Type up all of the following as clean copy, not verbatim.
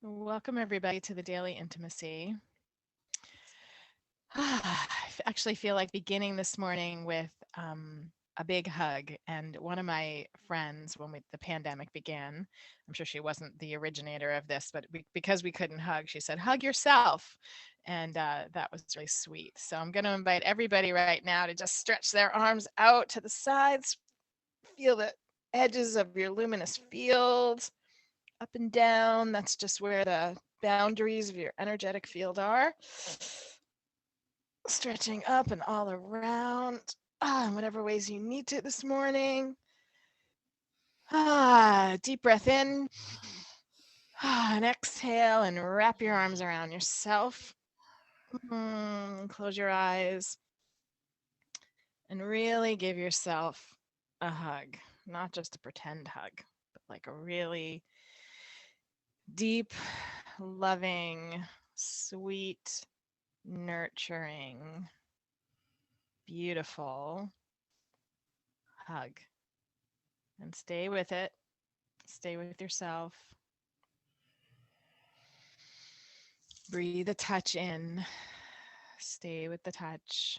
Welcome, everybody, to the Daily Intimacy. I actually feel like beginning this morning with a big hug. And one of my friends, when the pandemic began, I'm sure she wasn't the originator of this, but because we couldn't hug, she said, hug yourself. And that was really sweet. So I'm going to invite everybody right now to just stretch their arms out to the sides, feel the edges of your luminous field up and down. That's just where the boundaries of your energetic field are. Stretching up and all around in whatever ways you need to this morning. Deep breath in and exhale and wrap your arms around yourself. Close your eyes and really give yourself a hug, not just a pretend hug, but like a really deep, loving, sweet, nurturing, beautiful hug. And stay with it. Stay with yourself. Breathe a touch in. Stay with the touch.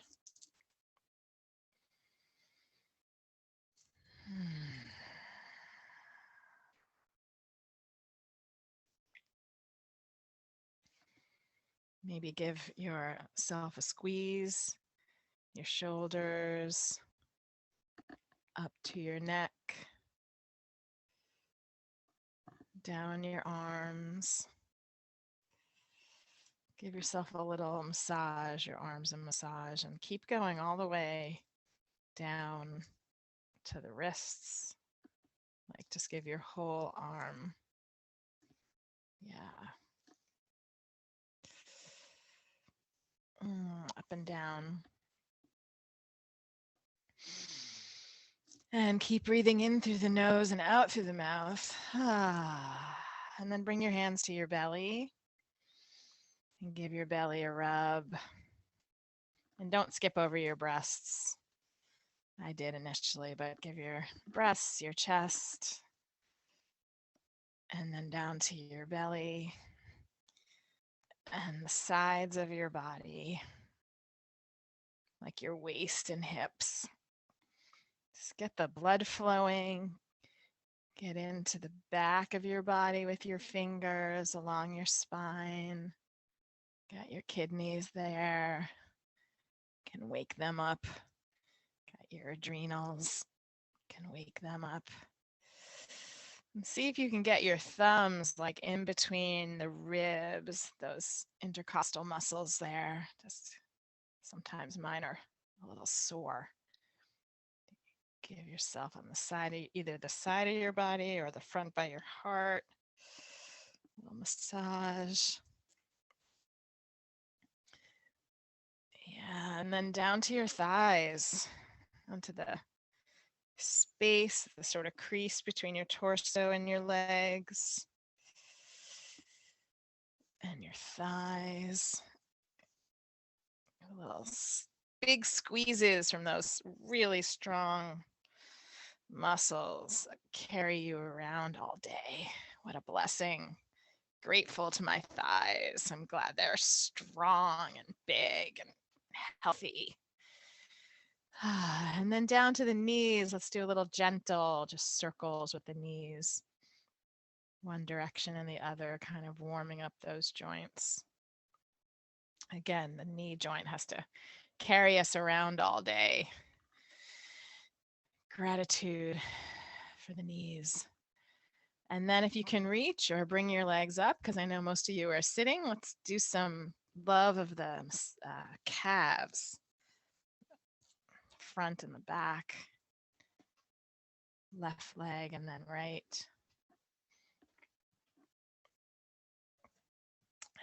Maybe give yourself a squeeze, your shoulders up to your neck, down your arms. Give yourself a little massage, your arms a massage, and keep going all the way down to the wrists. Like just give your whole arm. Yeah. Up and down. And keep breathing in through the nose and out through the mouth. And then bring your hands to your belly and give your belly a rub. And don't skip over your breasts. I did initially, but give your breasts, your chest, and then down to your belly and the sides of your body, like your waist and hips. Just get the blood flowing. Get into the back of your body with your fingers along your spine. Got your kidneys there. Can wake them up. Got your adrenals. Can wake them up. And see if you can get your thumbs like in between the ribs, those intercostal muscles there. Just sometimes mine are a little sore. Give yourself on the side of either the side of your body or the front by your heart. A little massage. Yeah, and then down to your thighs, onto the space, the sort of crease between your torso and your legs and your thighs. Little big squeezes from those really strong muscles that carry you around all day. What a blessing. Grateful to my thighs. I'm glad they're strong and big and healthy. And then down to the knees. Let's do a little gentle, just circles with the knees. One direction and the other, kind of warming up those joints. Again, the knee joint has to carry us around all day. Gratitude for the knees. And then if you can reach or bring your legs up, because I know most of you are sitting, let's do some love of the calves. Front and the back. Left leg and then right.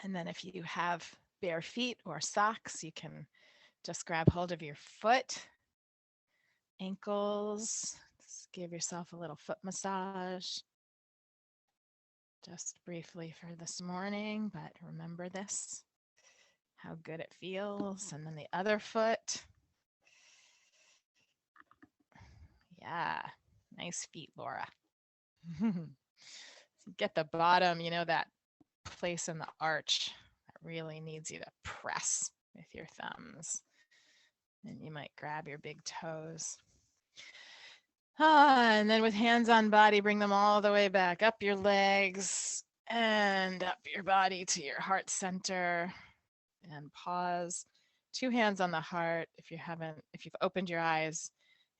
And then if you have bare feet or socks, you can just grab hold of your foot, ankles. Just give yourself a little foot massage. Just briefly for this morning, but remember this, how good it feels. And then the other foot. Yeah, nice feet, Laura. Get the bottom, that place in the arch that really needs you to press with your thumbs. And you might grab your big toes. And then with hands on body, bring them all the way back up your legs and up your body to your heart center, and pause. 2 hands on the heart. If you've opened your eyes,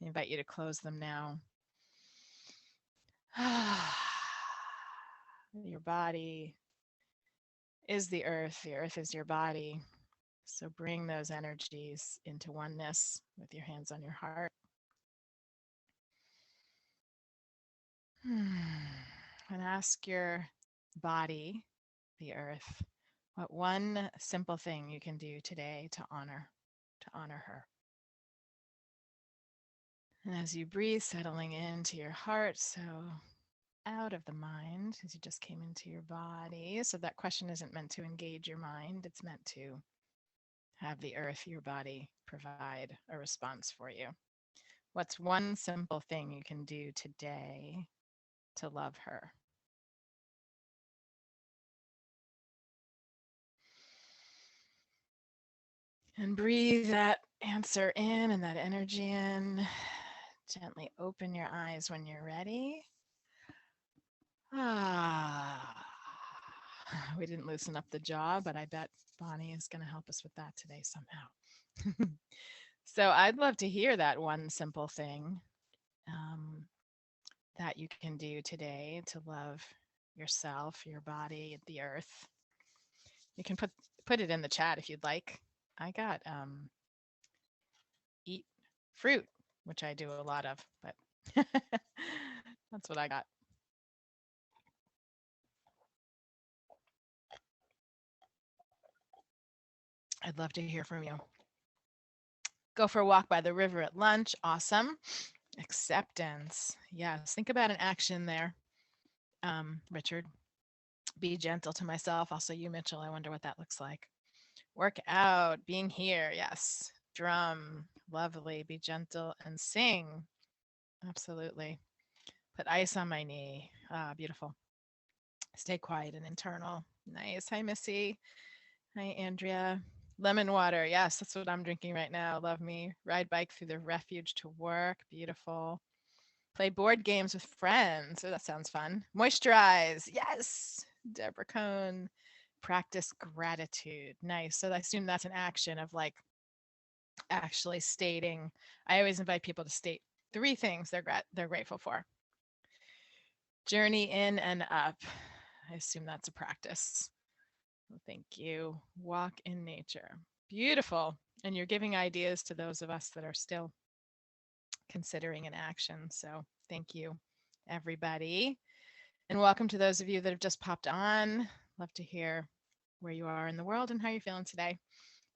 I invite you to close them now. Your body is the earth is your body. So bring those energies into oneness with your hands on your heart. And ask your body, the earth, what one simple thing you can do today to honor her. And as you breathe, settling into your heart, so out of the mind as you just came into your body. So that question isn't meant to engage your mind. It's meant to have the earth, your body, provide a response for you. What's one simple thing you can do today to love her? And breathe that answer in and that energy in. Gently open your eyes when you're ready. We didn't loosen up the jaw, but I bet Bonnie is going to help us with that today somehow. So I'd love to hear that one simple thing that you can do today to love yourself, your body, the earth. You can put it in the chat if you'd like. I got eat fruit, which I do a lot of, but that's what I got. I'd love to hear from you. Go for a walk by the river at lunch. Awesome. Acceptance. Yes. Think about an action there, Richard. Be gentle to myself. Also, you, Mitchell. I wonder what that looks like. Work out. Being here. Yes. Drum. Lovely. Be gentle and sing. Absolutely. Put ice on my knee. Beautiful. Stay quiet and internal. Nice. Hi, Missy. Hi, Andrea. Lemon water. Yes, that's what I'm drinking right now. Love me. Ride bike through the refuge to work. Beautiful. Play board games with friends. Oh, that sounds fun. Moisturize. Yes. Deborah Cohn. Practice gratitude. Nice. So I assume that's an action of like actually stating. I always invite people to state 3 things they're grateful for. Journey in and up. I assume that's a practice. Well, thank you. Walk in nature. Beautiful. And you're giving ideas to those of us that are still considering an action. So thank you, everybody. And welcome to those of you that have just popped on. Love to hear where you are in the world and how you're feeling today.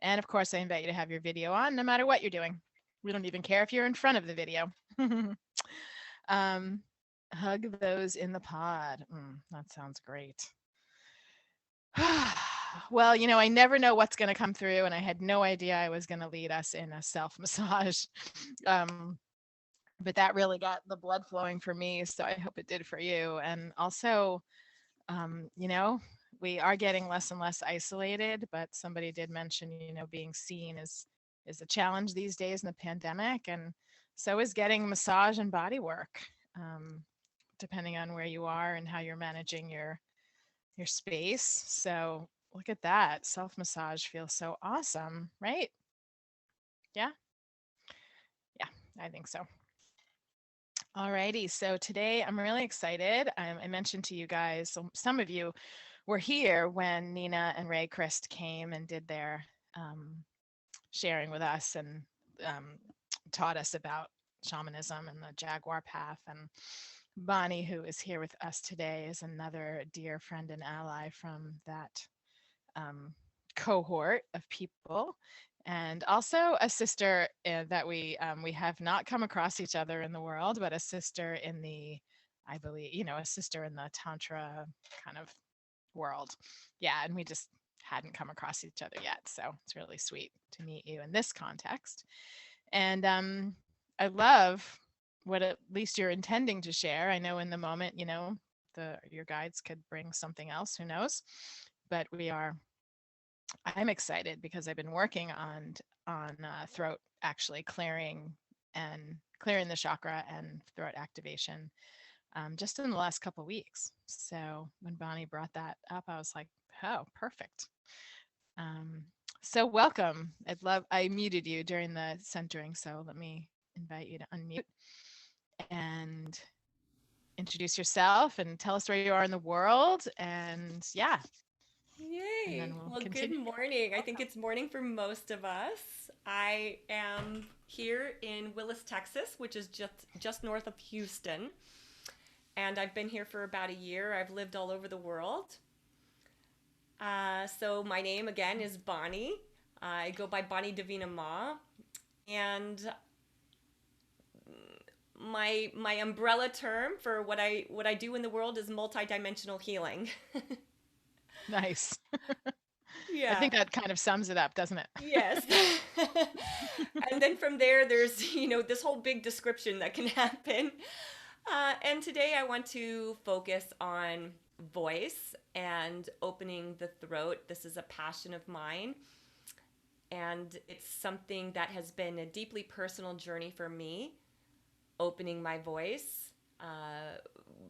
And of course, I invite you to have your video on no matter what you're doing. We don't even care if you're in front of the video. Hug those in the pod. That sounds great. Well, you know, I never know what's going to come through, and I had no idea I was going to lead us in a self-massage. But that really got the blood flowing for me, so I hope it did for you. And also, you know, we are getting less and less isolated, but somebody did mention, you know, being seen is a challenge these days in the pandemic, and so is getting massage and body work, depending on where you are and how you're managing your space. So look at that. Self-massage feels so awesome, right? Yeah. Yeah, I think so. Alrighty, so today I'm really excited. I mentioned to you guys, so some of you were here when Nina and Ray Christ came and did their sharing with us and taught us about shamanism and the Jaguar path. And Bonnie, who is here with us today, is another dear friend and ally from that cohort of people, and also a sister that we have not come across each other in the world, but a sister in the, I believe, you know, a sister in the Tantra kind of world. Yeah, and we just hadn't come across each other yet. So it's really sweet to meet you in this context. And I love what at least you're intending to share. I know in the moment, you know, your guides could bring something else, who knows? But I'm excited because I've been working on throat, actually clearing the chakra and throat activation, just in the last couple of weeks. So when Bonnie brought that up, I was like, oh, perfect. So welcome. I muted you during the centering, so let me invite you to unmute and introduce yourself and tell us where you are in the world. And yeah. Yay. And then we'll Well, good continue. morning. I think it's morning for most of us. I am here in Willis, Texas, which is just north of Houston. And I've been here for about a year. I've lived all over the world. So my name again is Bonnie. I go by Bonnie Divina Maa. And my umbrella term for what I do in the world is multidimensional healing. Nice. I Yeah. think that kind of sums it up, doesn't it? Yes. And then from there, there's, this whole big description that can happen. And today I want to focus on voice and opening the throat. This is a passion of mine. And it's something that has been a deeply personal journey for me, opening my voice,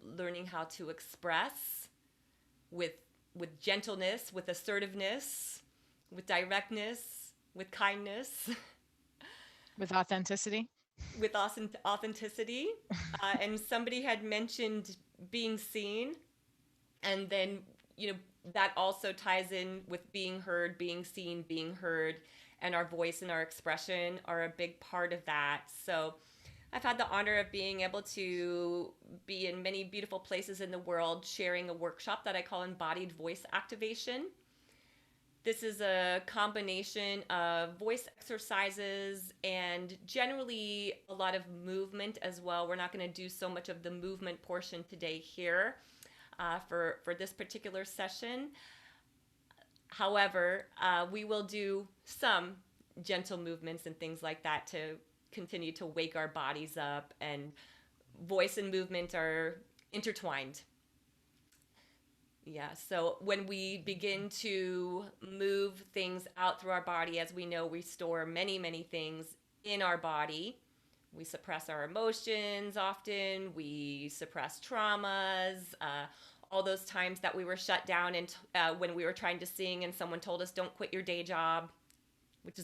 learning how to express with with gentleness, with assertiveness, with directness, with kindness, With authenticity. with authenticity. And somebody had mentioned being seen, and then that also ties in with being heard, being seen, being heard, and our voice and our expression are a big part of that. So I've had the honor of being able to be in many beautiful places in the world sharing a workshop that I call embodied voice activation. This is a combination of voice exercises and generally a lot of movement as well. We're not going to do so much of the movement portion today here for this particular session. However, we will do some gentle movements and things like that to continue to wake our bodies up, and voice and movement are intertwined. Yeah, so when we begin to move things out through our body, as we know, we store many, many things in our body. We suppress our emotions often, we suppress traumas, all those times that we were shut down and when we were trying to sing and someone told us, don't quit your day job,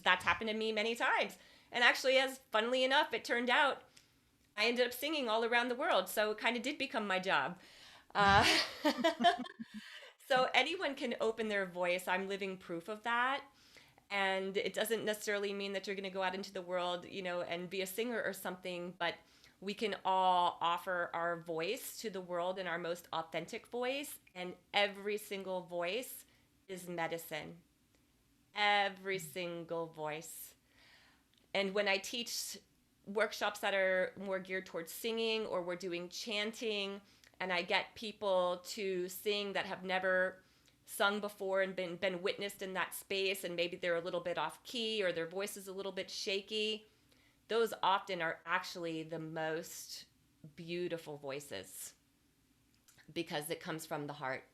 that's happened to me many times. And actually, as funnily enough, it turned out I ended up singing all around the world. So it kind of did become my job. Uh, so anyone can open their voice. I'm living proof of that. And it doesn't necessarily mean that you're going to go out into the world, and be a singer or something, but we can all offer our voice to the world in our most authentic voice. And every single voice is medicine. Every single voice. And when I teach workshops that are more geared towards singing, or we're doing chanting, and I get people to sing that have never sung before and been witnessed in that space, and maybe they're a little bit off key or their voice is a little bit shaky, those often are actually the most beautiful voices because it comes from the heart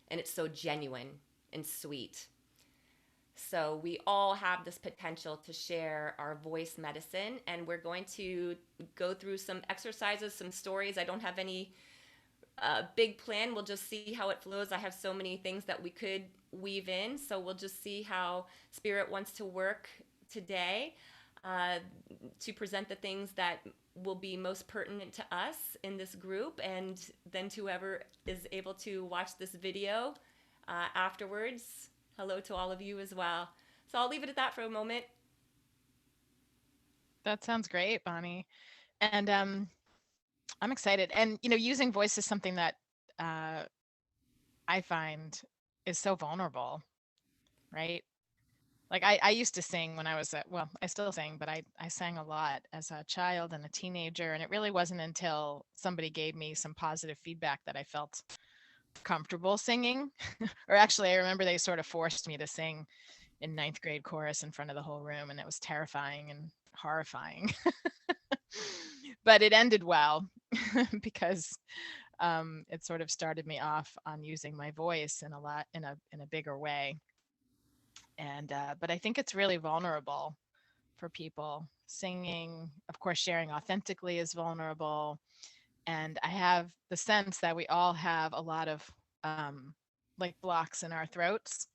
and it's so genuine and sweet. So we all have this potential to share our voice medicine, and we're going to go through some exercises, some stories. I don't have any big plan. We'll just see how it flows. I have so many things that we could weave in, so we'll just see how Spirit wants to work today to present the things that will be most pertinent to us in this group, and then to whoever is able to watch this video afterwards. Hello to all of you as well. So I'll leave it at that for a moment. That sounds great, Bonnie. And I'm excited. And, using voice is something that I find is so vulnerable, right? Like I used to sing when I was I still sing, but I sang a lot as a child and a teenager. And it really wasn't until somebody gave me some positive feedback that I felt comfortable singing. Or actually, I remember they sort of forced me to sing in ninth grade chorus in front of the whole room, and it was terrifying and horrifying. But it ended well because it sort of started me off on using my voice in a bigger way. And but I think it's really vulnerable for people. Singing, of course, sharing authentically is vulnerable. And I have the sense that we all have a lot of like blocks in our throats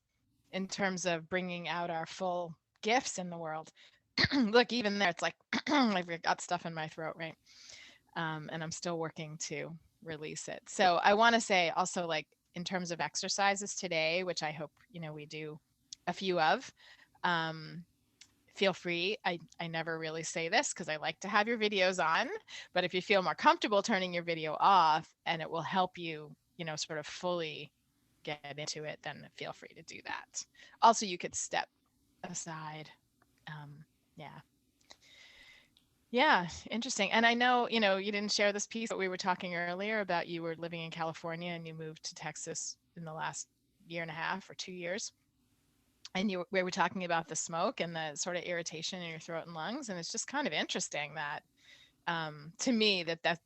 in terms of bringing out our full gifts in the world. Look, even there, it's like I've got stuff in my throat, right? And I'm still working to release it. So I want to say also, like in terms of exercises today, which I hope we do a few of. Um, Feel free. I never really say this because I like to have your videos on, but if you feel more comfortable turning your video off and it will help you, sort of fully get into it, then feel free to do that. Also, you could step aside. Yeah. Yeah, interesting. And I know, you didn't share this piece, but we were talking earlier about you were living in California and you moved to Texas in the last year and a half or 2 years. And we were talking about the smoke and the sort of irritation in your throat and lungs. And it's just kind of interesting that to me that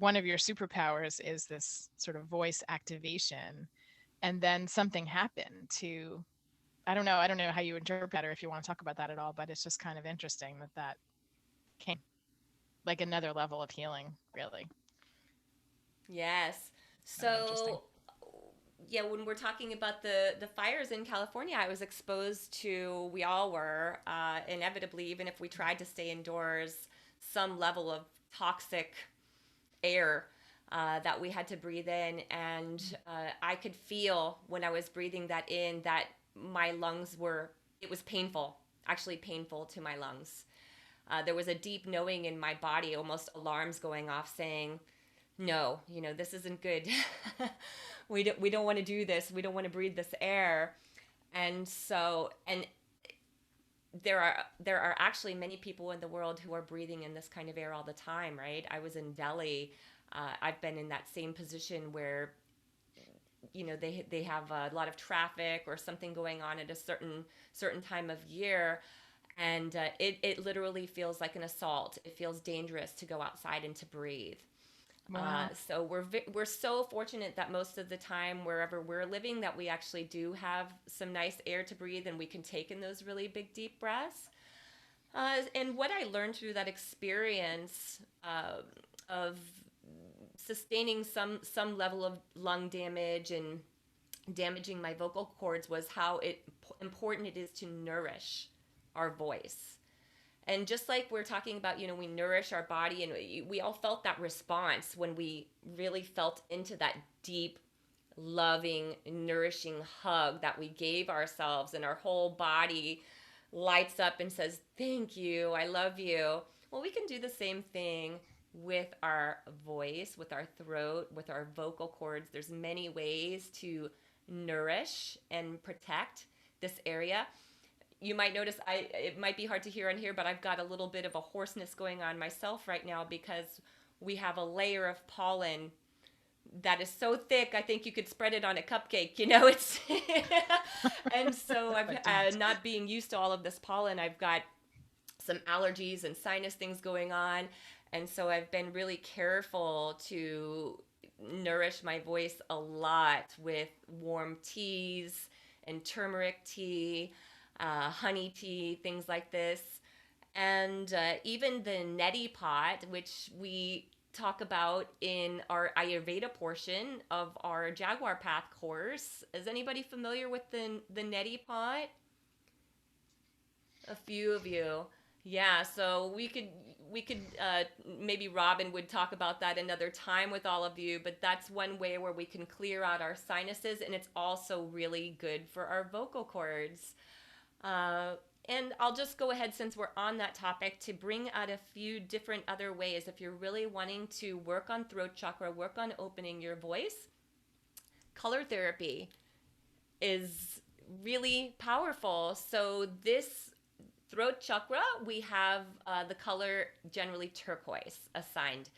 one of your superpowers is this sort of voice activation. And then something happened to, I don't know how you interpret that or if you want to talk about that at all, but it's just kind of interesting that came like another level of healing, really. Yes. Kind of interesting. So, yeah, when we're talking about the fires in California, I was exposed to, we all were, inevitably, even if we tried to stay indoors, some level of toxic air that we had to breathe in. And I could feel when I was breathing that in that my lungs were, it was painful, actually painful to my lungs. There was a deep knowing in my body, almost alarms going off saying, no, this isn't good. We don't want to do this. We don't want to breathe this air. And there are actually many people in the world who are breathing in this kind of air all the time, right? I was in Delhi. I've been in that same position where they have a lot of traffic or something going on at a certain time of year, and it literally feels like an assault. It feels dangerous to go outside and to breathe. Wow. So we're so fortunate that most of the time, wherever we're living, that we actually do have some nice air to breathe, and we can take in those really big deep breaths. And what I learned through that experience of sustaining some level of lung damage and damaging my vocal cords was how important it is to nourish our voice. And just like we're talking about, we nourish our body, and we all felt that response when we really felt into that deep, loving, nourishing hug that we gave ourselves, and our whole body lights up and says, thank you, I love you. Well, we can do the same thing with our voice, with our throat, with our vocal cords. There's many ways to nourish and protect this area. You might notice it might be hard to hear on here, but I've got a little bit of a hoarseness going on myself right now because we have a layer of pollen that is so thick, I think you could spread it on a cupcake, it's and so I've not being used to all of this pollen, I've got some allergies and sinus things going on, and so I've been really careful to nourish my voice a lot with warm teas and turmeric tea, honey tea, things like this. And even the neti pot, which we talk about in our Ayurveda portion of our Jaguar Path course. Is anybody familiar with the neti pot? A few of you. Yeah, so we could maybe Robyn would talk about that another time with all of you, but that's one way where we can clear out our sinuses, and it's also really good for our vocal cords. And I'll just go ahead, since we're on that topic, to bring out a few different other ways. If you're really wanting to work on throat chakra, work on opening your voice, color therapy is really powerful. So this throat chakra, we have the color generally turquoise assigned.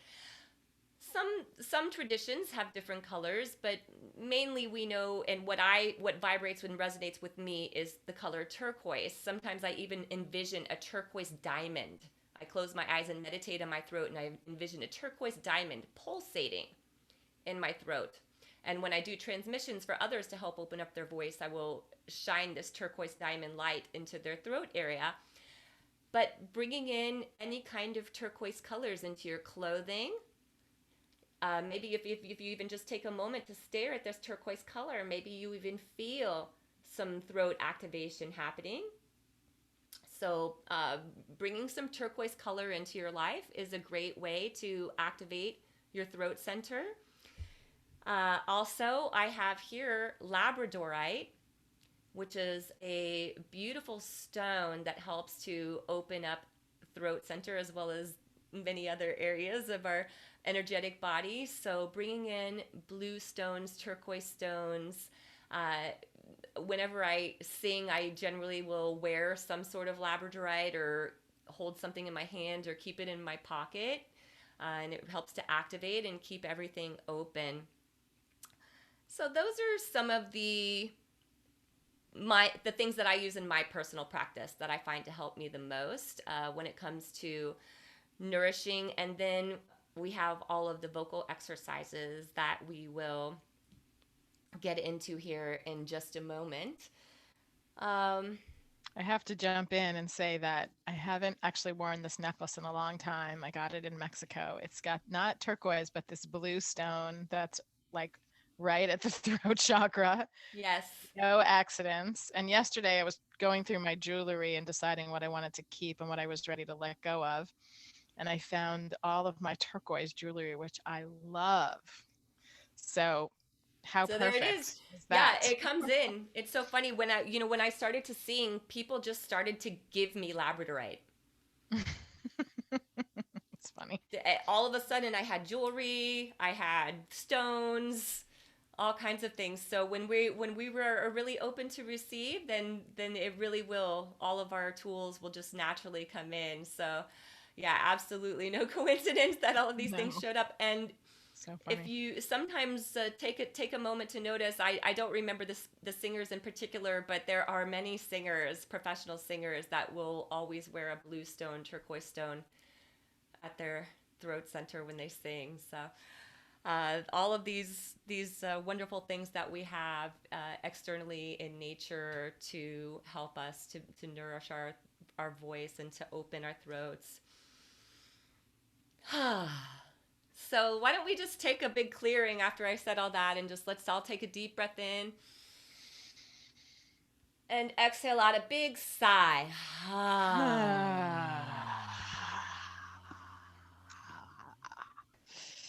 Some traditions have different colors, but mainly we know, and what vibrates and resonates with me is the color turquoise. Sometimes I even envision a turquoise diamond. I close my eyes and meditate on my throat, and I envision a turquoise diamond pulsating in my throat. And when I do transmissions for others to help open up their voice, I will shine this turquoise diamond light into their throat area. But bringing in any kind of turquoise colors into your clothing, maybe if you even just take a moment to stare at this turquoise color, maybe you even feel some throat activation happening. So bringing some turquoise color into your life is a great way to activate your throat center. Also, I have here labradorite, which is a beautiful stone that helps to open up throat center as well as many other areas of our energetic body. So bringing in blue stones, turquoise stones. Whenever I sing, I generally will wear some sort of labradorite or hold something in my hand or keep it in my pocket. And it helps to activate and keep everything open. So those are some of the things that I use in my personal practice that I find to help me the most when it comes to nourishing. And then we have all of the vocal exercises that we will get into here in just a moment. I have to jump in and say that I haven't actually worn this necklace in a long time. I got it in Mexico. It's got not turquoise, but this blue stone that's like right at the throat chakra. Yes. No accidents. And yesterday I was going through my jewelry and deciding what I wanted to keep and what I was ready to let go of. And I found all of my turquoise jewelry, which I love. So how So there it is. perfect is Yeah, that? it comes in. It's so funny when when I started to sing, people just started to give me labradorite. It's funny. All of a sudden I had jewelry, I had stones, all kinds of things. So when we were really open to receive, then it really will, all of our tools will just naturally come in. So yeah, absolutely no coincidence that all of these things No. showed up. And So if funny. you sometimes take a moment to notice, I don't remember the singers in particular, but there are many singers, professional singers, that will always wear a blue stone, turquoise stone at their throat center when they sing. So all of these wonderful things that we have externally in nature to help us to nourish our voice and to open our throats. So why don't we just take a big clearing after I said all that, and just let's all take a deep breath in and exhale out a big sigh.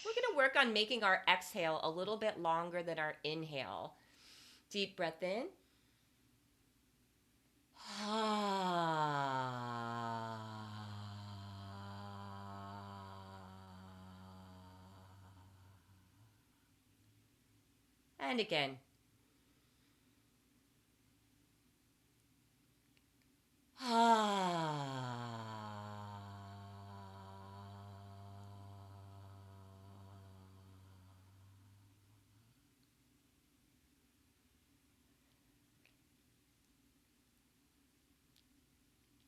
We're going to work on making our exhale a little bit longer than our inhale. Deep breath in. And again.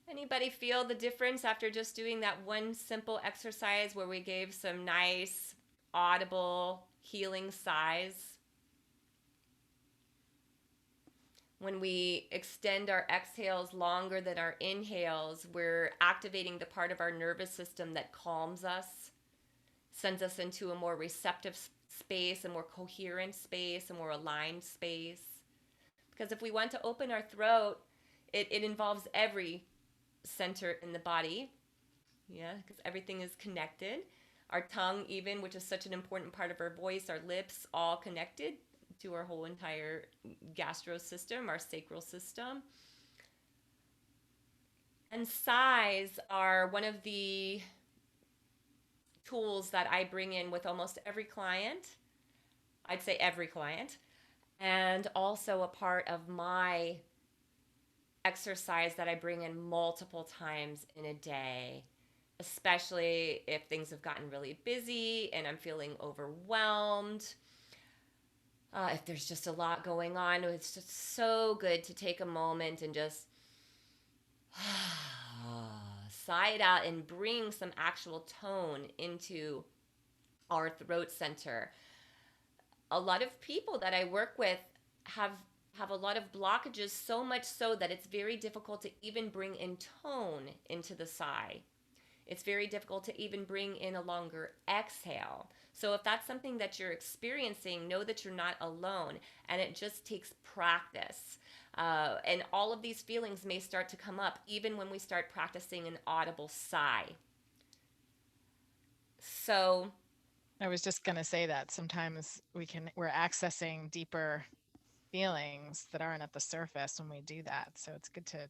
Anybody feel the difference after just doing that one simple exercise where we gave some nice, audible, healing sighs? When we extend our exhales longer than our inhales, we're activating the part of our nervous system that calms us, sends us into a more receptive space, a more coherent space, a more aligned space. Because if we want to open our throat, it involves every center in the body, yeah, because everything is connected. Our tongue, even, which is such an important part of our voice, our lips, all connected to our whole entire gastro system, our sacral system. And sighs are one of the tools that I bring in with almost every client. I'd say every client. And also a part of my exercise that I bring in multiple times in a day, especially if things have gotten really busy and I'm feeling overwhelmed. If there's just a lot going on, it's just so good to take a moment and just sigh it out and bring some actual tone into our throat center. a lot of people that I work with have a lot of blockages, so much so that it's very difficult to even bring in tone into the sigh. It's very difficult to even bring in a longer exhale. So if that's something that you're experiencing, know that you're not alone, and it just takes practice. And all of these feelings may start to come up even when we start practicing an audible sigh. So I was just going to say that sometimes we're accessing deeper feelings that aren't at the surface when we do that. So it's good to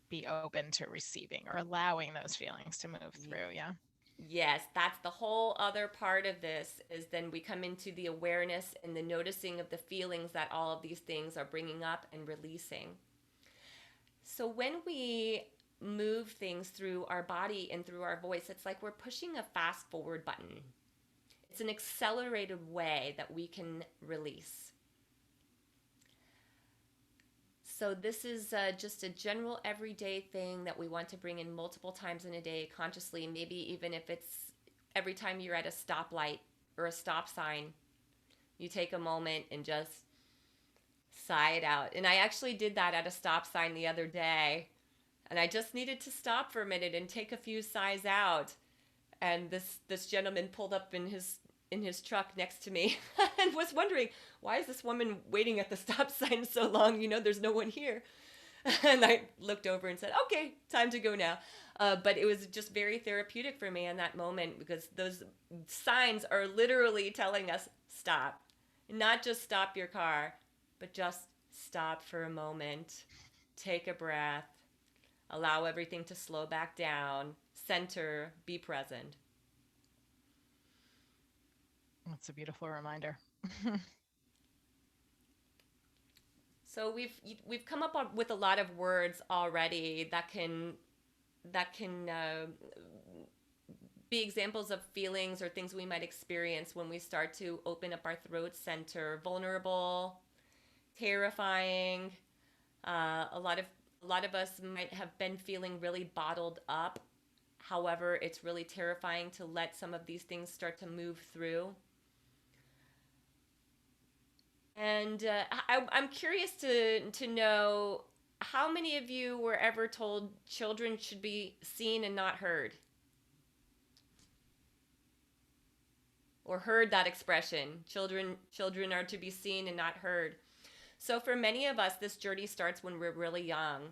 be open to receiving or allowing those feelings to move through. Yeah. yes, that's the whole other part of this, is then we come into the awareness and the noticing of the feelings that all of these things are bringing up and releasing. So when we move things through our body and through our voice, it's like we're pushing a fast forward button. It's an accelerated way that we can release. So this is just a general everyday thing that we want to bring in multiple times in a day consciously, maybe even if it's every time you're at a stoplight or a stop sign, you take a moment and just sigh it out. And I actually did that at a stop sign the other day, and I just needed to stop for a minute and take a few sighs out. And this gentleman pulled up in his truck next to me and was wondering, why is this woman waiting at the stop sign so long? You know, there's no one here. And I looked over and said, okay, time to go now. But it was just very therapeutic for me in that moment, because those signs are literally telling us stop. Not just stop your car, but just stop for a moment. Take a breath. Allow everything to slow back down. Center. Be present. That's a beautiful reminder. So we've come up with a lot of words already that can be examples of feelings or things we might experience when we start to open up our throat center. Vulnerable, terrifying. A lot of us might have been feeling really bottled up. However, it's really terrifying to let some of these things start to move through. And I'm curious to know, how many of you were ever told children should be seen and not heard? Or heard that expression, children are to be seen and not heard. So for many of us, this journey starts when we're really young,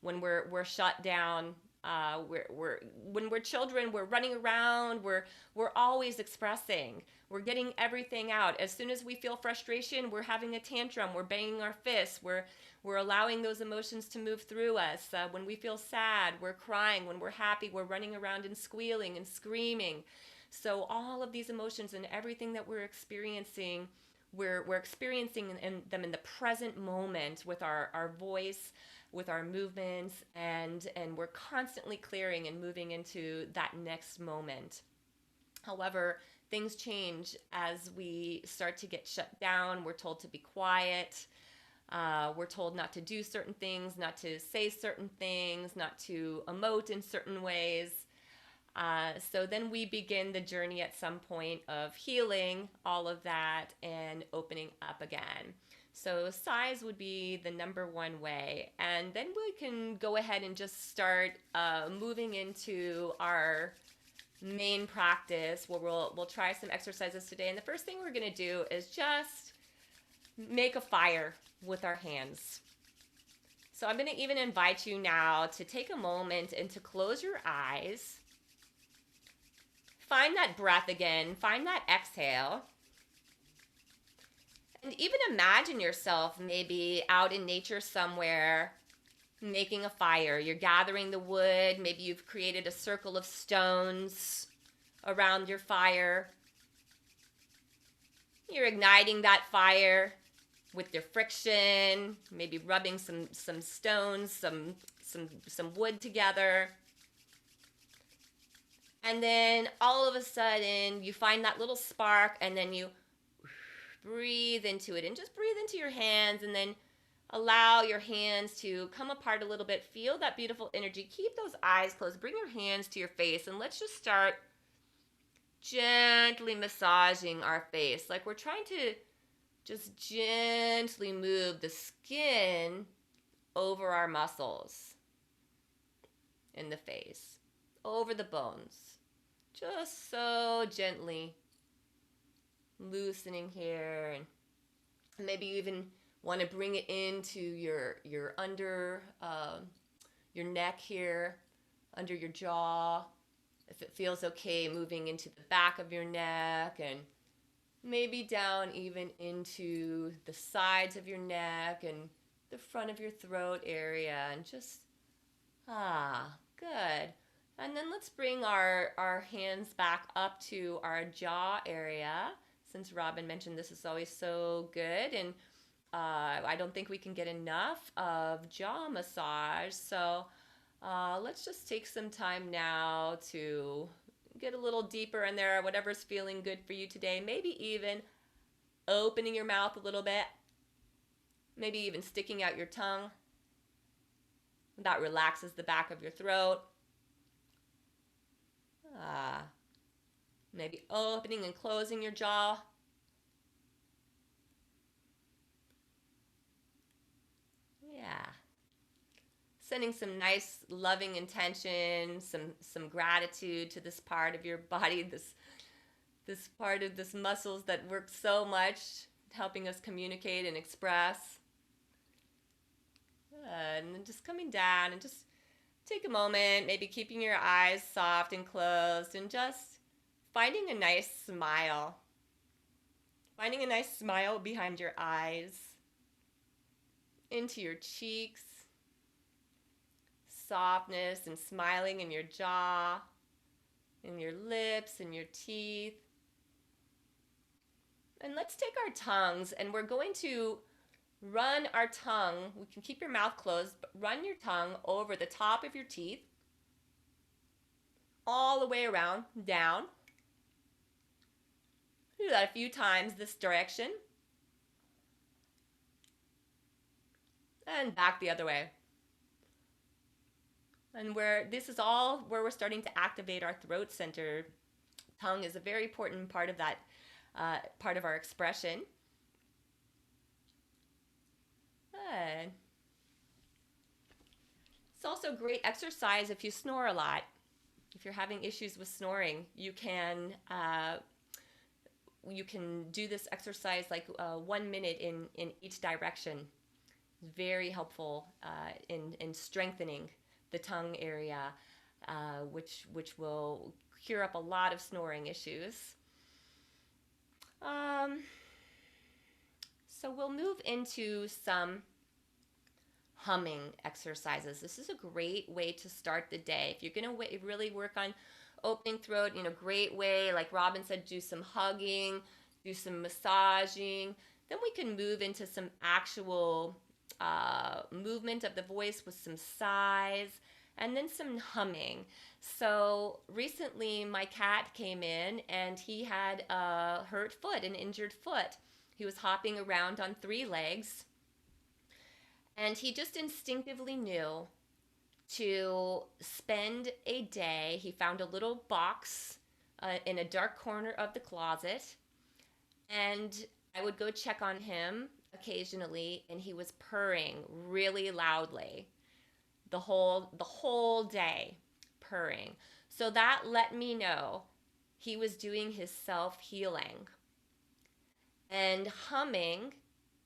when we're shut down. When we're children, we're running around, we're always expressing, we're getting everything out. As soon as we feel frustration, we're having a tantrum, we're banging our fists, we're allowing those emotions to move through us. When we feel sad, we're crying. When we're happy, we're running around and squealing and screaming. So all of these emotions and everything that we're experiencing, we're experiencing them in the present moment with our voice, with our movements, and we're constantly clearing and moving into that next moment. However, things change as we start to get shut down. We're told to be quiet. We're told not to do certain things, not to say certain things, not to emote in certain ways. So then we begin the journey at some point of healing all of that and opening up again. So sighs would be the number one way. And then we can go ahead and just start moving into our main practice, where we'll try some exercises today. And the first thing we're going to do is just make a fire with our hands. So I'm going to even invite you now to take a moment and to close your eyes. Find that breath again. Find that exhale. And even imagine yourself maybe out in nature somewhere, making a fire. You're gathering the wood. Maybe you've created a circle of stones around your fire. You're igniting that fire with your friction, maybe rubbing some stones, some wood together. And then all of a sudden you find that little spark, and then you breathe into it, and just breathe into your hands, and then allow your hands to come apart a little bit. Feel that beautiful energy. Keep those eyes closed. Bring your hands to your face, and let's just start gently massaging our face, like we're trying to just gently move the skin over our muscles in the face, over the bones, just so gently loosening here. And maybe you even want to bring it into your under your neck here, under your jaw, if it feels okay, moving into the back of your neck, and maybe down even into the sides of your neck and the front of your throat area, and just good. And then let's bring our hands back up to our jaw area. Since Robyn mentioned this is always so good, and I don't think we can get enough of jaw massage. So let's just take some time now to get a little deeper in there, whatever's feeling good for you today. Maybe even opening your mouth a little bit. Maybe even sticking out your tongue. That relaxes the back of your throat. Maybe opening and closing your jaw. Yeah. Sending some nice loving intention, some gratitude to this part of your body, this part of this muscles that work so much, helping us communicate and express. And then just coming down and just take a moment, maybe keeping your eyes soft and closed, and just finding a nice smile. Finding a nice smile behind your eyes, into your cheeks, softness and smiling in your jaw, in your lips, in your teeth. And let's take our tongues, and we're going to run our tongue. We can keep your mouth closed, but run your tongue over the top of your teeth, all the way around, down. Do that a few times this direction. And back the other way. And this is all where we're starting to activate our throat center. Tongue is a very important part of that, part of our expression. Good. It's also great exercise if you snore a lot. If you're having issues with snoring, you can do this exercise like 1 minute in each direction. Very helpful in strengthening the tongue area, which will cure up a lot of snoring issues. So we'll move into some humming exercises. This is a great way to start the day. If you're going to really work on opening throat, great way, like Robyn said, do some hugging, do some massaging. Then we can move into some actual movement of the voice with some sighs, and then some humming. So recently my cat came in and he had a hurt foot, an injured foot. He was hopping around on 3 legs, and he just instinctively knew to spend a day. He found a little box in a dark corner of the closet, and I would go check on him occasionally, and he was purring really loudly the whole day, purring. So that let me know he was doing his self-healing. And humming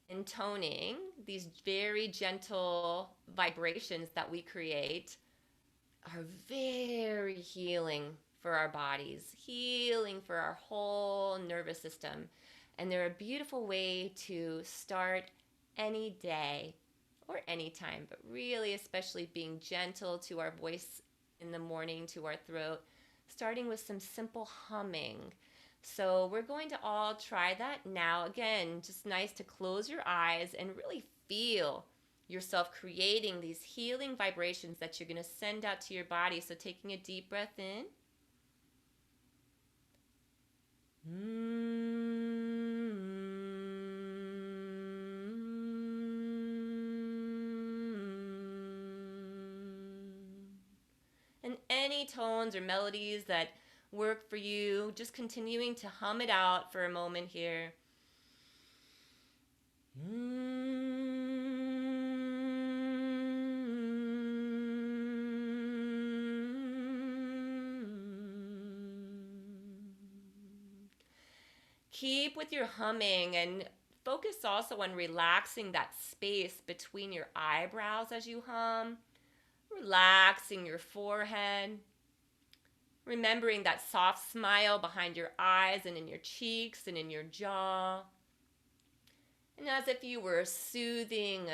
and toning, these very gentle vibrations that we create, are very healing for our bodies, healing for our whole nervous system. And they're a beautiful way to start any day or any time, but really especially being gentle to our voice in the morning, to our throat, starting with some simple humming. So we're going to all try that now. Again, just nice to close your eyes and really feel yourself creating these healing vibrations that you're going to send out to your body. So taking a deep breath in. And any tones or melodies that work for you. Just continuing to hum it out for a moment here. Keep with your humming and focus also on relaxing that space between your eyebrows as you hum, relaxing your forehead, remembering that soft smile behind your eyes and in your cheeks and in your jaw. And as if you were soothing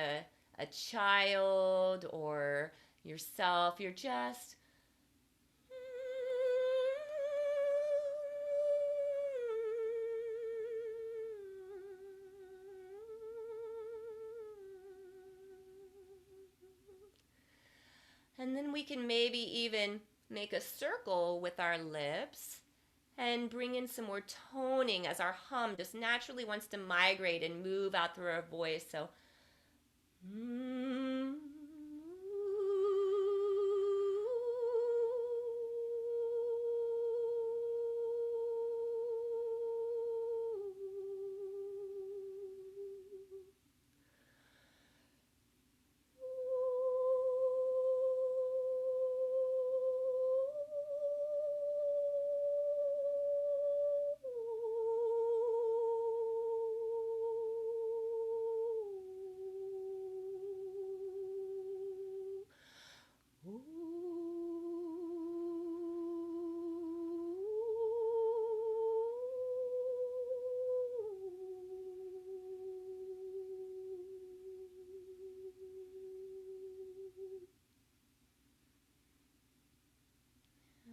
a child or yourself, you're just and then we can maybe even make a circle with our lips and bring in some more toning as our hum just naturally wants to migrate and move out through our voice. So,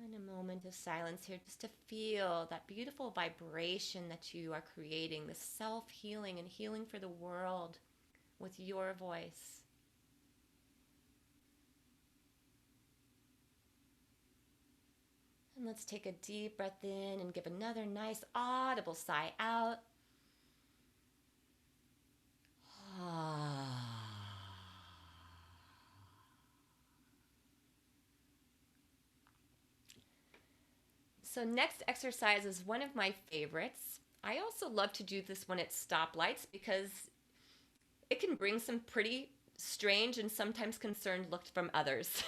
and a moment of silence here just to feel that beautiful vibration that you are creating, the self-healing and healing for the world with your voice. And let's take a deep breath in and give another nice audible sigh out. So next exercise is one of my favorites. I also love to do this when it's stoplights because it can bring some pretty strange and sometimes concerned looks from others.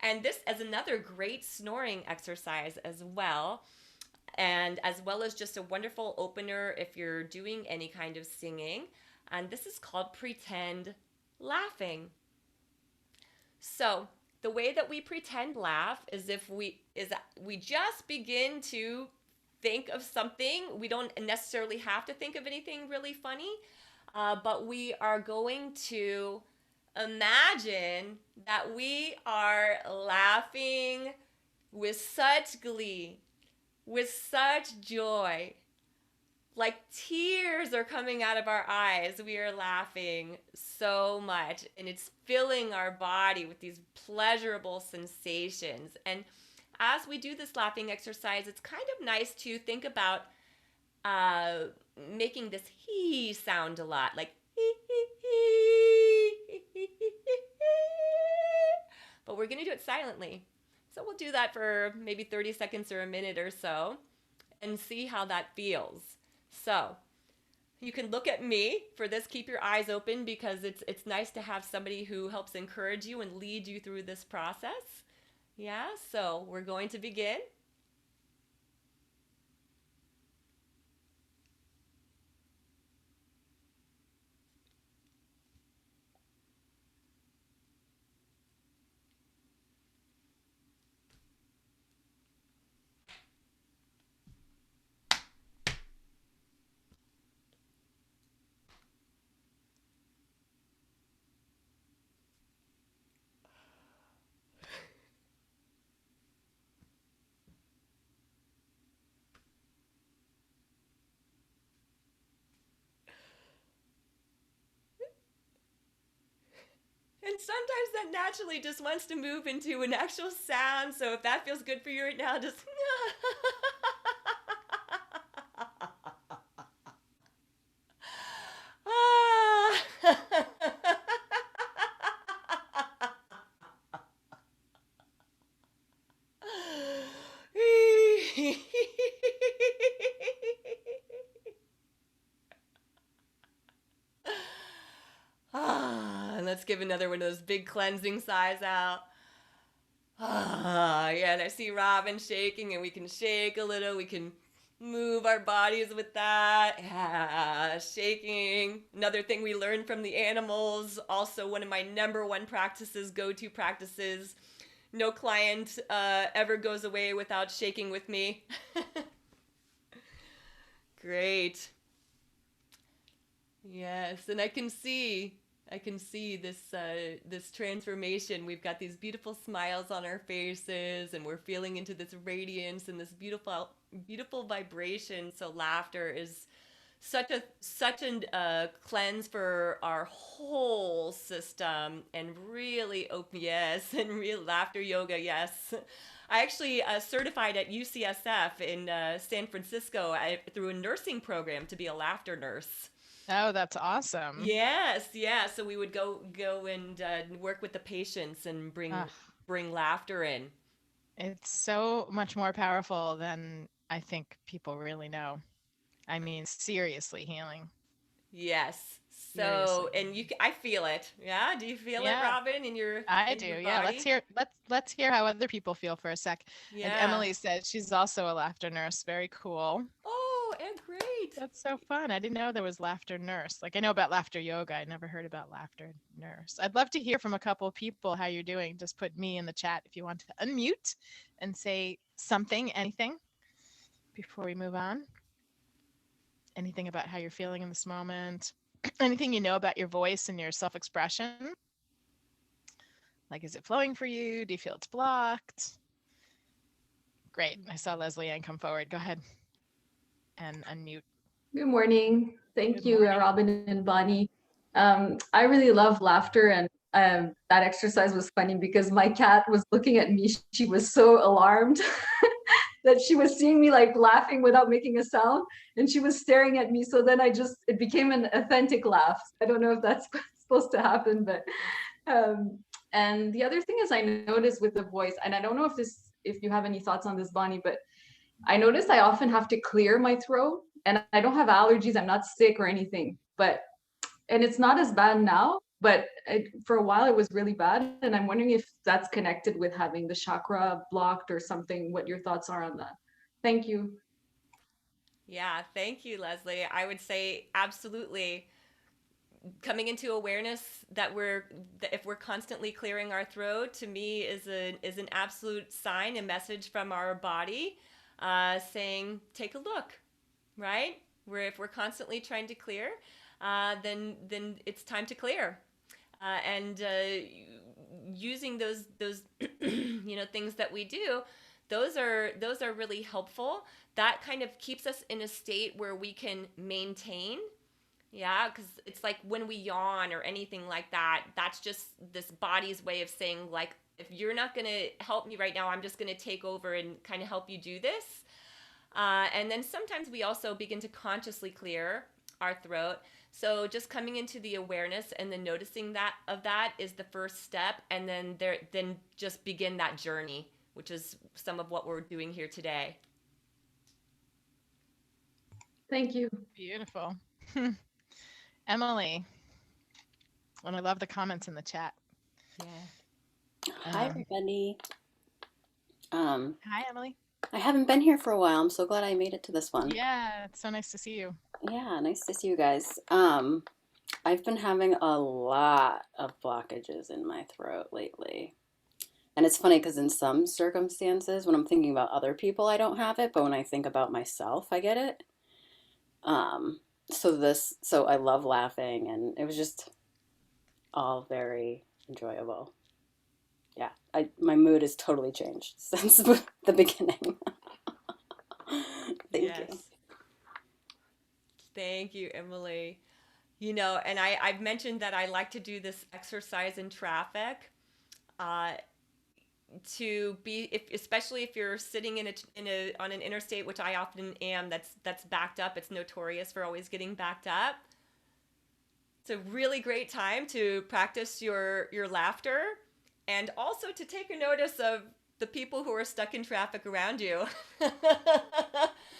And this is another great snoring exercise as well. And as well as just a wonderful opener if you're doing any kind of singing. And this is called pretend laughing. So the way that we pretend laugh is we just begin to think of something. We don't necessarily have to think of anything really funny, but we are going to imagine that we are laughing with such glee, with such joy. Like tears are coming out of our eyes. We are laughing so much, and it's filling our body with these pleasurable sensations. And as we do this laughing exercise, it's kind of nice to think about making this hee sound a lot, like hee hee hee. But we're going to do it silently. So we'll do that for maybe 30 seconds or a minute or so and see how that feels. So you can look at me for this. Keep your eyes open because it's nice to have somebody who helps encourage you and lead you through this process. Yeah, so we're going to begin. And sometimes that naturally just wants to move into an actual sound. So if that feels good for you right now, just let's give another one of those big cleansing sighs out. Yeah, and I see Robyn shaking, and we can shake a little. We can move our bodies with that. Yeah, shaking. Another thing we learned from the animals, also one of my number one practices, go-to practices. No client ever goes away without shaking with me. Great. Yes, and I can see this transformation. We've got these beautiful smiles on our faces, and we're feeling into this radiance and this beautiful vibration. So laughter is such a cleanse for our whole system, and really open. Yes, and real laughter yoga. Yes. I actually certified at UCSF in San Francisco through a nursing program to be a laughter nurse. Oh, that's awesome. Yes, yeah. So we would go and work with the patients and bring Ah, bring laughter in. it's so much more powerful than I think people really know. I mean, seriously healing. Yes. So, Seriously and healing. I feel it. Yeah. Do you feel it, Yeah, Robyn, in your I in do. your Yeah, body? let's hear how other people feel for a sec. And Yeah. Emily said she's also a laughter nurse. Very cool. Oh, and great. That's so fun. I didn't know there was laughter nurse. Like I know about laughter yoga. I never heard about laughter nurse. I'd love to hear from a couple of people how you're doing. Just put me in the chat if you want to unmute and say something, anything before we move on. Anything about how you're feeling in this moment. Anything you know about your voice and your self-expression. Like is it flowing for you? Do you feel it's blocked? Great. I saw Leslie Ann come forward. Go ahead and unmute. Good morning. Thank Good you, morning. Robyn and Bonnie. I really love laughter, and that exercise was funny because my cat was looking at me. She was so alarmed that she was seeing me like laughing without making a sound, and she was staring at me. So then it became an authentic laugh. I don't know if that's supposed to happen, but um, and the other thing is I noticed with the voice, and I don't know if you have any thoughts on this, Bonnie, but I notice I often have to clear my throat, and I don't have allergies. I'm not sick or anything, and it's not as bad now, but for a while it was really bad. And I'm wondering if that's connected with having the chakra blocked or something, what your thoughts are on that. Thank you. Yeah. Thank you, Leslie. I would say absolutely. Coming into awareness that if we're constantly clearing our throat, to me is an absolute sign, a message from our body, saying take a look, right? Where if we're constantly trying to clear, then it's time to clear, and using those things that we do, those are really helpful. That kind of keeps us in a state where we can maintain. Yeah, because it's like when we yawn or anything like that, that's just this body's way of saying, like, if you're not going to help me right now, I'm just going to take over and kind of help you do this. And then sometimes we also begin to consciously clear our throat. So just coming into the awareness and then noticing that is the first step. And then just begin that journey, which is some of what we're doing here today. Thank you. Beautiful. Emily, and I love the comments in the chat. Yeah. Hi, everybody. Um, Hi, Emily. I haven't been here for a while. I'm so glad I made it to this one. Yeah, it's so nice to see you. Yeah, nice to see you guys. I've been having a lot of blockages in my throat lately. And it's funny because in some circumstances, when I'm thinking about other people, I don't have it, but when I think about myself, I get it. So I love laughing, and it was just all very enjoyable. Yeah, my mood has totally changed since the beginning. Thank you. Yes. Thank you, Emily. And I've mentioned that I like to do this exercise in traffic, uh, to be, especially if you're sitting on an interstate, which I often am, that's backed up. It's notorious for always getting backed up. It's a really great time to practice your laughter, and also to take a notice of the people who are stuck in traffic around you.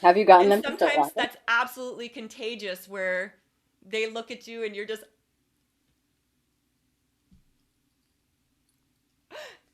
Have you gotten And them to start sometimes laughing? that's absolutely contagious, where they look at you and you're just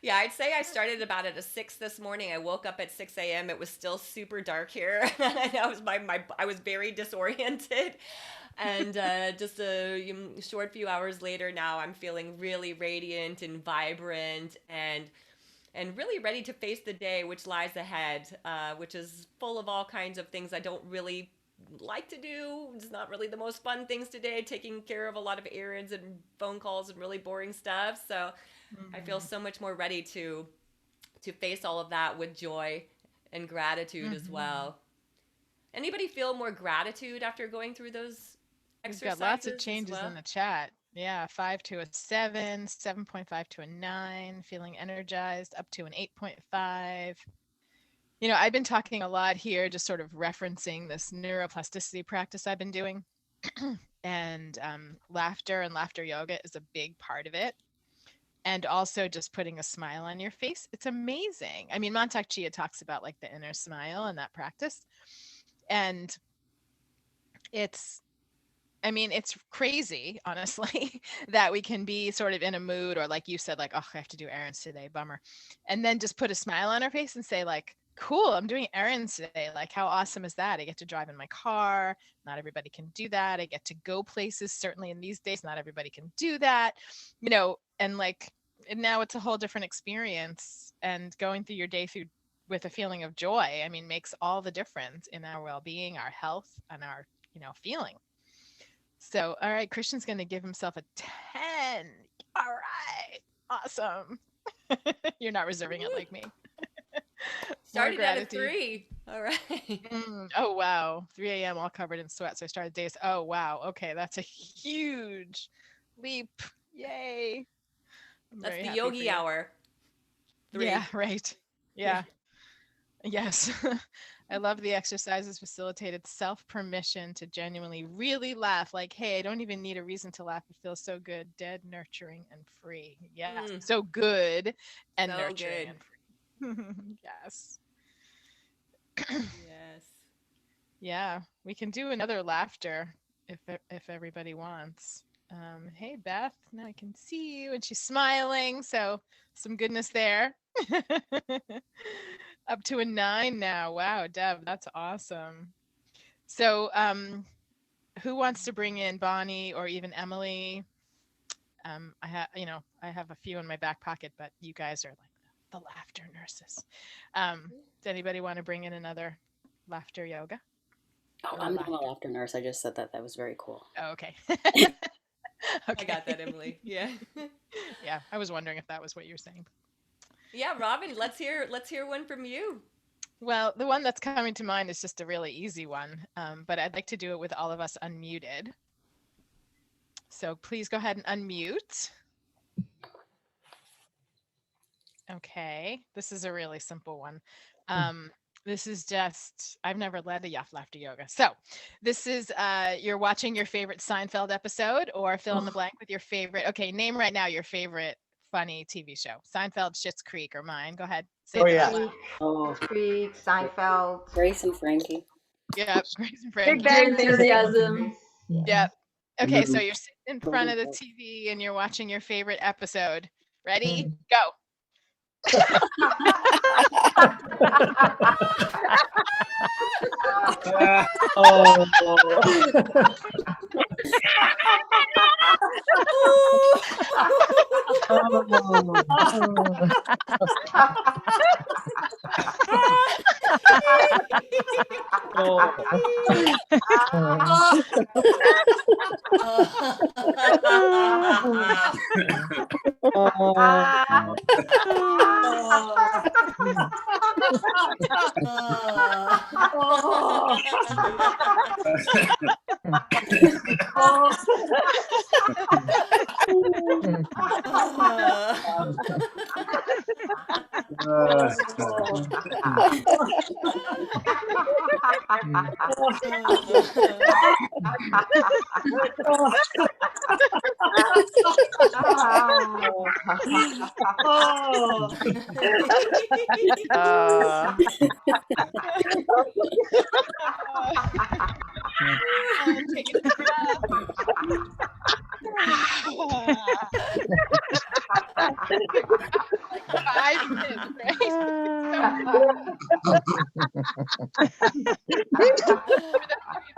Yeah, I'd say I started about at 6 this morning. I woke up at 6 a.m. It was still super dark here. And I was very disoriented. And just a short few hours later now, I'm feeling really radiant and vibrant and really ready to face the day which lies ahead, which is full of all kinds of things I don't really like to do. It's not really the most fun things today, taking care of a lot of errands and phone calls and really boring stuff. So I feel so much more ready to face all of that with joy and gratitude as well. Anybody feel more gratitude after going through those exercises? We've got lots of changes in the chat. Yeah, 5 to a 7, 7.5 to a 9, feeling energized, up to an 8.5. You know, I've been talking a lot here, just sort of referencing this neuroplasticity practice I've been doing. And laughter and laughter yoga is a big part of it. And also just putting a smile on your face. It's amazing. I mean, Mantak Chia talks about like the inner smile and that practice. And it's crazy, honestly, that we can be sort of in a mood, or like you said, like, oh, I have to do errands today, bummer. And then just put a smile on our face and say like, cool, I'm doing errands today. Like, how awesome is that? I get to drive in my car. Not everybody can do that. I get to go places. Certainly in these days, not everybody can do that, you know, and like, and now it's a whole different experience, and going through your day with a feeling of joy, I mean, makes all the difference in our well-being, our health, and our, you know, feeling. So, all right, Christian's going to give himself a 10. All right, awesome. You're not reserving it like me. Started at a 3. All right. Oh, wow. 3 a.m. all covered in sweat. So I started days. Oh, wow. Okay, that's a huge leap. Yay. That's the yogi hour. 3. Yeah, right. Yeah. Yes. I love the exercises facilitated self-permission to genuinely really laugh. Like, hey, I don't even need a reason to laugh. It feels so good, dead, nurturing, and free. Yeah, so good and so nurturing and free. Yes. Yes. Yeah, we can do another laughter if everybody wants. Hey, Beth, now I can see you, and she's smiling, so some goodness there. Up to a 9 now. Wow, Deb, that's awesome. So who wants to bring in Bonnie or even Emily? I have a few in my back pocket, but you guys are like the laughter nurses. Does anybody want to bring in another laughter yoga? Oh, I'm not a laughter nurse. I just said that was very cool. Oh, okay. Okay. I got that, Emily. Yeah. Yeah, I was wondering if that was what you were saying. Yeah, Robyn, let's hear one from you. Well, the one that's coming to mind is just a really easy one, but I'd like to do it with all of us unmuted. So please go ahead and unmute. Okay, this is a really simple one. This is just, I've never led a laughter yoga. So this is, you're watching your favorite Seinfeld episode, or fill in the blank with your favorite, okay, name right now your favorite funny TV show. Seinfeld, Schitt's Creek, or mine. Go ahead. Say Schitt's Creek, Seinfeld. Grace and Frankie. Yeah, Grace and Frankie. Big Bang Enthusiasm. Yeah. Okay, so you're sitting in front of the TV and you're watching your favorite episode. Ready? Go.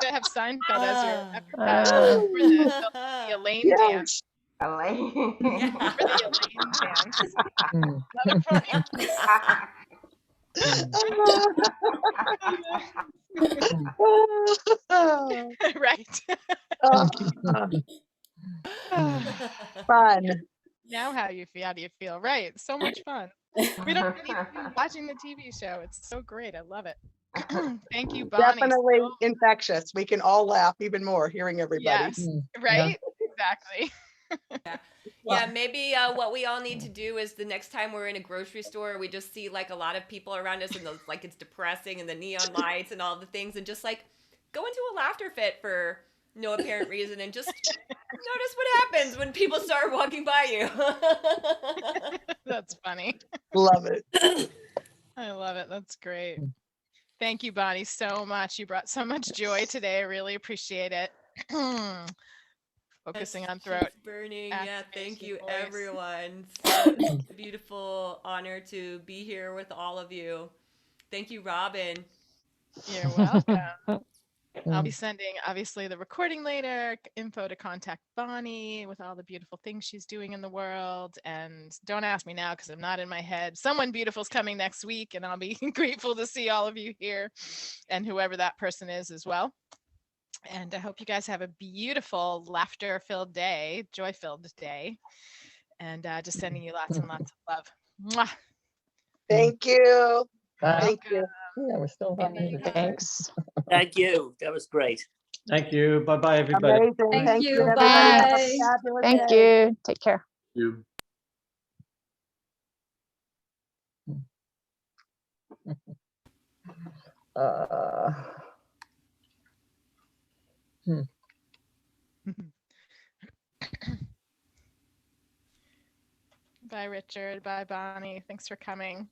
To have Seinfeld as your for the Elaine dance. Elaine. For the Elaine dance. Another funny. Right. Fun. Now how do you feel? Right. So much fun. We don't even need to be watching the TV show. It's so great. I love it. Thank you, Bonnie. Definitely infectious. We can all laugh even more hearing everybody. Yes. Right? Exactly. Yeah, maybe what we all need to do is the next time we're in a grocery store, we just see like a lot of people around us and those, like it's depressing and the neon lights and all the things, and just like go into a laughter fit for no apparent reason and just notice what happens when people start walking by you. That's funny. Love it. I love it. That's great. Thank you, Bonnie, so much. You brought so much joy today. I really appreciate it. Focusing on throat. Burning. Yeah, thank you, voice. everyone. Such a beautiful honor to be here with all of you. Thank you, Robyn. You're welcome. I'll be sending, obviously, the recording later, info to contact Bonnie with all the beautiful things she's doing in the world. And don't ask me now because I'm not in my head. Someone beautiful's coming next week, and I'll be grateful to see all of you here and whoever that person is as well. And I hope you guys have a beautiful, laughter-filled day, joy-filled day. And just sending you lots and lots of love. Mwah. Thank you. Thank you. Yeah, we're still Thanks. Thank you. That was great. Thank you. Bye-bye, everybody. Amazing. Thank you. everybody. Bye. Have a fabulous Thank day. you. Take care. You. Bye, Richard. Bye, Bonnie. Thanks for coming.